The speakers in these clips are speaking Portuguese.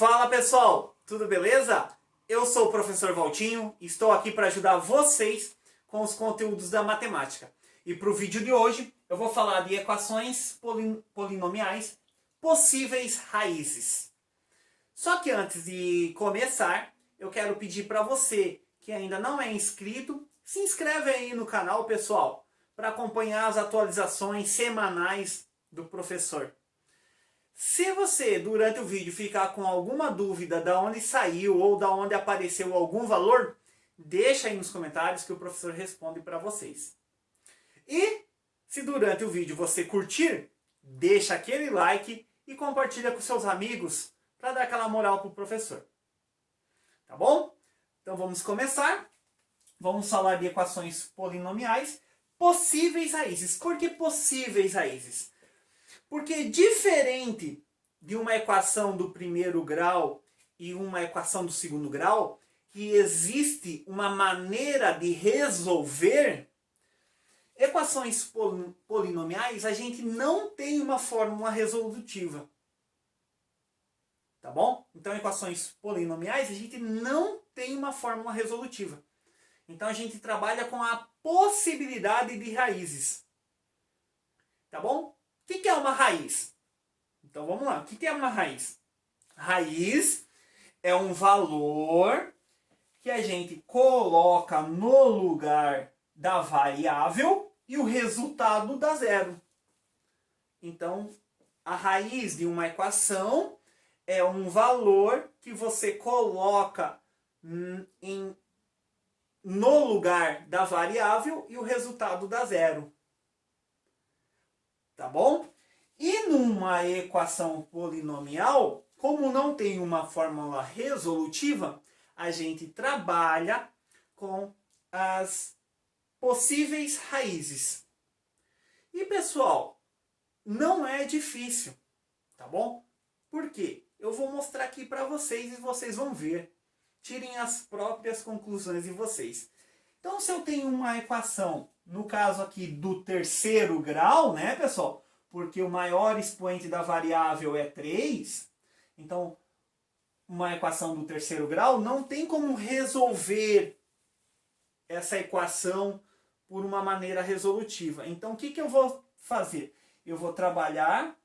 Fala pessoal, tudo beleza? Eu sou o professor Valtinho e estou aqui para ajudar vocês com os conteúdos da matemática. E para o vídeo de hoje eu vou falar de equações polinomiais possíveis raízes. Só que antes de começar, eu quero pedir para você que ainda não é inscrito, se inscreve aí no canal, pessoal, para acompanhar as atualizações semanais do professor. Se você, durante o vídeo, ficar com alguma dúvida de onde saiu ou de onde apareceu algum valor, deixa aí nos comentários que o professor responde para vocês. E, se durante o vídeo você curtir, deixa aquele like e compartilha com seus amigos para dar aquela moral para o professor. Tá bom? Então vamos começar. Vamos falar de equações polinomiais possíveis raízes. Por que possíveis raízes? Porque diferente de uma equação do primeiro grau e uma equação do segundo grau, que existe uma maneira de resolver, equações polinomiais a gente não tem uma fórmula resolutiva. Tá bom? Então equações polinomiais a gente não tem uma fórmula resolutiva. Então a gente trabalha com a possibilidade de raízes. Tá bom? O que é uma raiz? Então vamos lá. O que é uma raiz? Raiz é um valor que a gente coloca no lugar da variável e o resultado dá zero. Então, a raiz de uma equação é um valor que você coloca no lugar da variável e o resultado dá zero. Tá bom? E numa equação polinomial, como não tem uma fórmula resolutiva, a gente trabalha com as possíveis raízes. E pessoal, não é difícil, tá bom? Por quê? Eu vou mostrar aqui para vocês e vocês vão ver. Tirem as próprias conclusões de vocês. Então, se eu tenho uma equação, no caso aqui do terceiro grau, né, pessoal? Porque o maior expoente da variável é 3. Então, uma equação do terceiro grau não tem como resolver essa equação por uma maneira resolutiva. Então, o que eu vou fazer? Eu vou trabalhar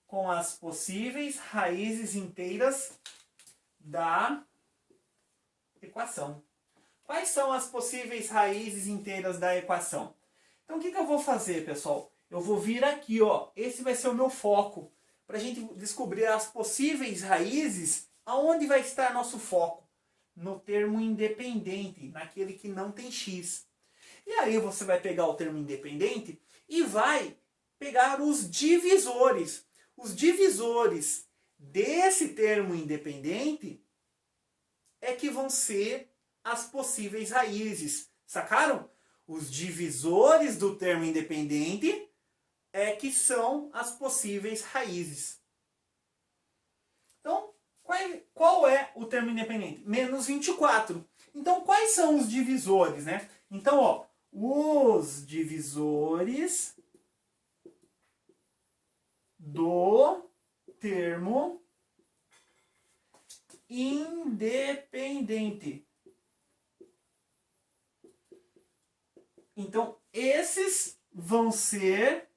com as possíveis raízes inteiras da equação. Quais são as possíveis raízes inteiras da equação? Então, o que eu vou fazer, pessoal? Eu vou vir aqui, ó. Esse vai ser o meu foco. Para a gente descobrir as possíveis raízes, aonde vai estar nosso foco? No termo independente, naquele que não tem x. E aí você vai pegar o termo independente e vai pegar os divisores. Os divisores desse termo independente é que vão ser as possíveis raízes. Sacaram? Os divisores do termo independente é que são as possíveis raízes. Então, qual é o termo independente? Menos 24. Então, quais são os divisores, né? Então, ó, os divisores do termo independente. Então, esses vão ser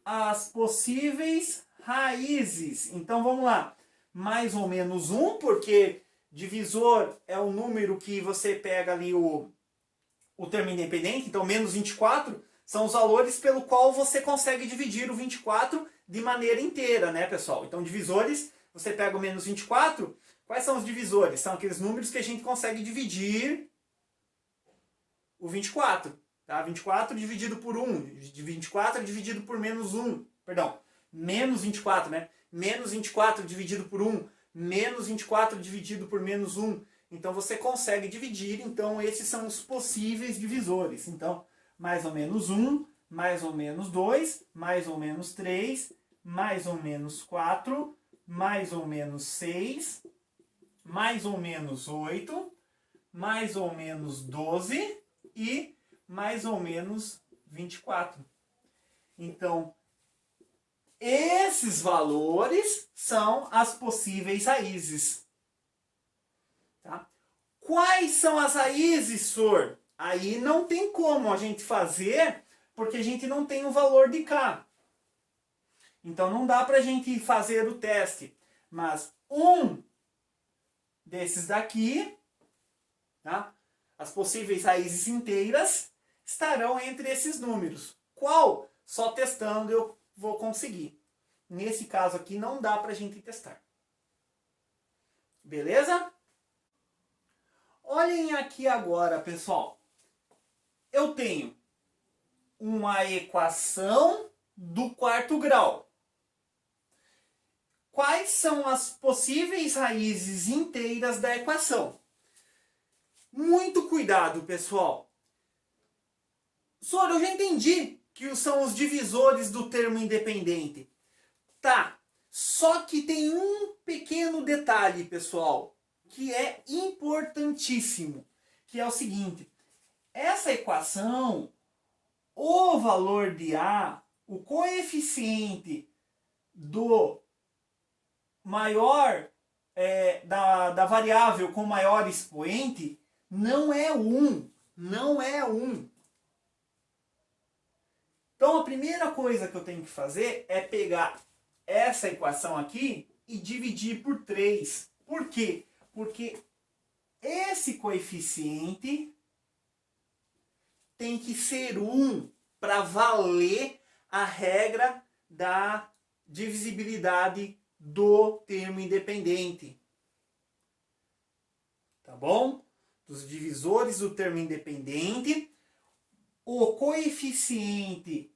as possíveis raízes. Então, vamos lá. Mais ou menos 1, porque divisor é o número que você pega ali o termo independente. Então, menos 24 são os valores pelo qual você consegue dividir o 24 de maneira inteira, né, pessoal? Então, divisores, você pega o menos 24. Quais são os divisores? São aqueles números que a gente consegue dividir o 24. Tá? 24 dividido por 1. 24 dividido por menos 1. Perdão. Menos 24, né? Menos 24 dividido por 1. Menos 24 dividido por menos 1. Então você consegue dividir. Então esses são os possíveis divisores. Então, mais ou menos 1, mais ou menos 2, mais ou menos 3, mais ou menos 4, mais ou menos 6, mais ou menos 8, mais ou menos 12 e mais ou menos 24. Então, esses valores são as possíveis raízes. Tá? Quais são as raízes, senhor? Aí não tem como a gente fazer, porque a gente não tem o valor de K. Então não dá para a gente fazer o teste. Mas um desses daqui, tá? As possíveis raízes inteiras, estarão entre esses números. Qual? Só testando eu vou conseguir. Nesse caso aqui não dá para a gente testar. Beleza? Olhem aqui agora, pessoal. Eu tenho uma equação do quarto grau. Quais são as possíveis raízes inteiras da equação? Muito cuidado, pessoal. Senhor, eu já entendi que são os divisores do termo independente. Tá, só que tem um pequeno detalhe, pessoal, que é importantíssimo, que é o seguinte. Essa equação, o valor de A, o coeficiente do maior, da variável com maior expoente, não é 1. Não é 1. Então a primeira coisa que eu tenho que fazer é pegar essa equação aqui e dividir por 3. Por quê? Porque esse coeficiente tem que ser 1 para valer a regra da divisibilidade do termo independente. Tá bom? Dos divisores do termo independente, o coeficiente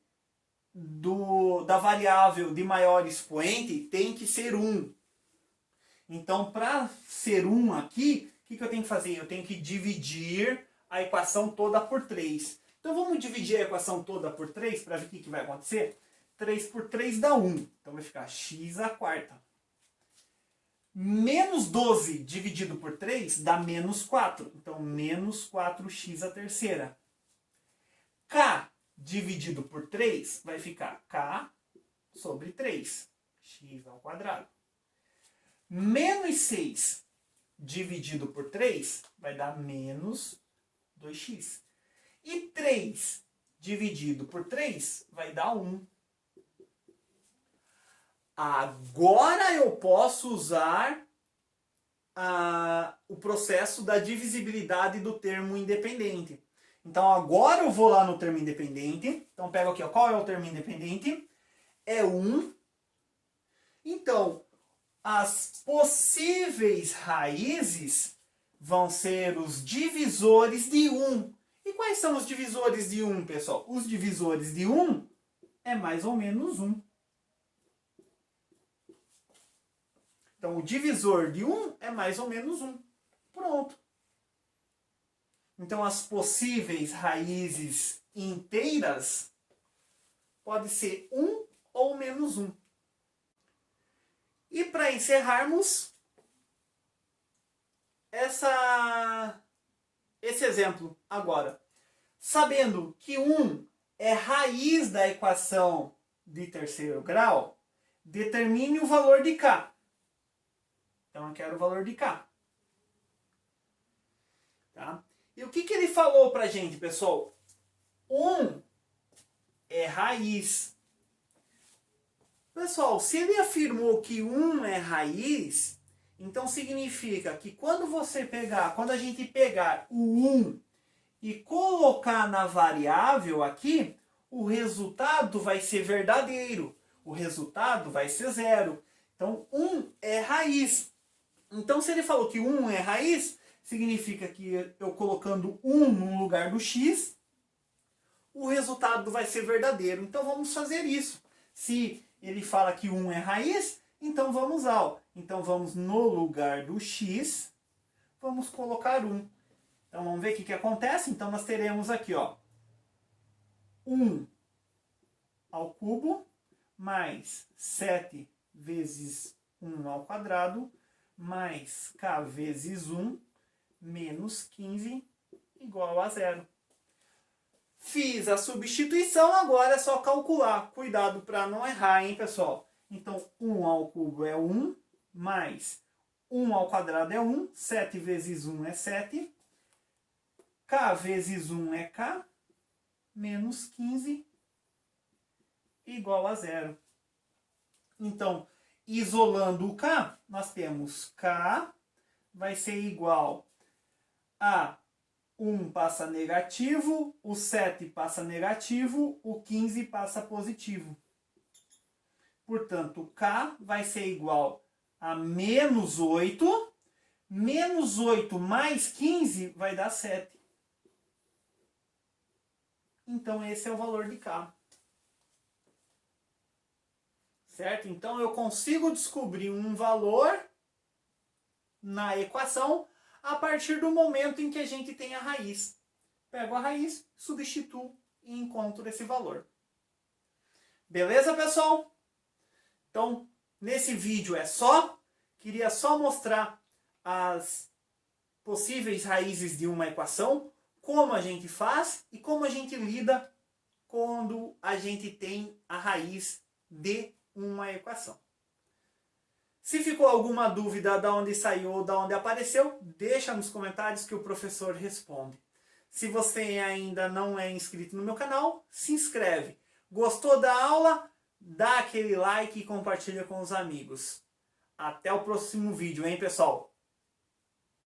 da variável de maior expoente tem que ser 1. Então, para ser 1 aqui, o que eu tenho que fazer? Eu tenho que dividir a equação toda por 3. Então, vamos dividir a equação toda por 3 para ver o que vai acontecer? 3 por 3 dá 1. Então, vai ficar x à quarta. Menos 12 dividido por 3 dá menos 4. Então, menos 4x à terceira. K dividido por 3 vai ficar K sobre 3. X ao quadrado. Menos 6 dividido por 3 vai dar menos 2x. E 3 dividido por 3 vai dar 1. Agora eu posso usar o processo da divisibilidade do termo independente. Então agora eu vou lá no termo independente. Então pego aqui, ó, qual é o termo independente? É 1. Então, as possíveis raízes vão ser os divisores de 1. E quais são os divisores de 1, pessoal? Os divisores de 1 é mais ou menos 1. Então, o divisor de 1 é mais ou menos 1. Pronto. Então, as possíveis raízes inteiras pode ser 1 ou menos 1. E para encerrarmos esse exemplo agora, sabendo que 1 é raiz da equação de terceiro grau, determine o valor de K. Então eu quero o valor de K. Tá? E o que ele falou pra gente, pessoal? 1 é raiz. Pessoal, se ele afirmou que 1 é raiz, então significa que quando a gente pegar o 1 e colocar na variável aqui, o resultado vai ser verdadeiro. O resultado vai ser 0. Então 1 é raiz. Então se ele falou que 1 é raiz, significa que eu colocando 1 no lugar do x, o resultado vai ser verdadeiro. Então vamos fazer isso. Se ele fala que 1 é raiz, então vamos Então vamos no lugar do x, vamos colocar 1. Então vamos ver o que acontece. Então nós teremos aqui, ó, 1 ao cubo mais 7 vezes 1 ao quadrado mais k vezes 1 menos 15 igual a 0. Fiz a substituição, agora é só calcular. Cuidado para não errar, hein, pessoal? Então, 1 ao cubo é 1, mais 1 ao quadrado é 1, 7 vezes 1 é 7, k vezes 1 é k, menos 15, igual a 0. Então, isolando o k, nós temos k vai ser igual a 1 passa negativo, o 7 passa negativo, o 15 passa positivo. Portanto, k vai ser igual a menos 8. Menos 8 mais 15 vai dar 7. Então, esse é o valor de k. Certo? Então, eu consigo descobrir um valor na equação a partir do momento em que a gente tem a raiz. Pego a raiz, substituo e encontro esse valor. Beleza, pessoal? Então, nesse vídeo é só. Queria só mostrar as possíveis raízes de uma equação, como a gente faz e como a gente lida quando a gente tem a raiz de uma equação. Se ficou alguma dúvida de onde saiu ou de onde apareceu, deixa nos comentários que o professor responde. Se você ainda não é inscrito no meu canal, se inscreve. Gostou da aula? Dá aquele like e compartilha com os amigos. Até o próximo vídeo, hein, pessoal?